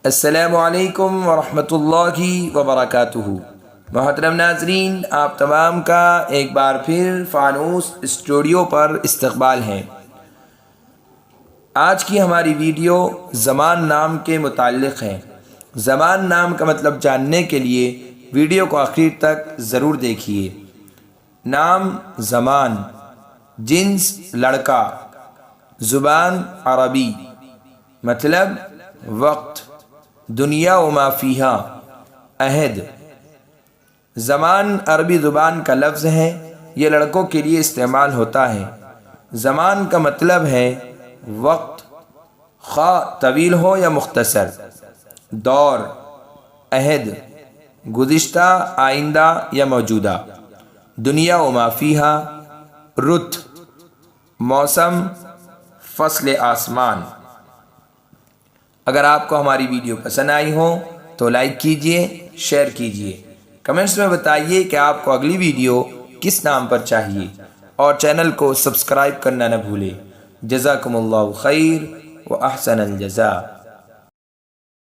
السلام علیکم ورحمۃ اللہ وبرکاتہ۔ محترم ناظرین، آپ تمام کا ایک بار پھر فانوس اسٹوڈیو پر استقبال ہے۔ آج کی ہماری ویڈیو زمان نام کے متعلق ہے۔ زمان نام کا مطلب جاننے کے لیے ویڈیو کو آخر تک ضرور دیکھیے۔ نام زمان، جنس لڑکا، زبان عربی، مطلب وقت، دنیا و ما فیہا، عہد۔ زمان عربی زبان کا لفظ ہے، یہ لڑکوں کے لیے استعمال ہوتا ہے۔ زمان کا مطلب ہے وقت، خواہ طویل ہو یا مختصر۔ دور، عہد، گزشتہ، آئندہ یا موجودہ۔ دنیا و ما فیہا، رت، موسم، فصل آسمان۔ اگر آپ کو ہماری ویڈیو پسند آئی ہو تو لائک کیجئے، شیئر کیجئے، کمنٹس میں بتائیے کہ آپ کو اگلی ویڈیو کس نام پر چاہیے، اور چینل کو سبسکرائب کرنا نہ بھولیں۔ جزاکم اللہ خیر و احسن الجزاء۔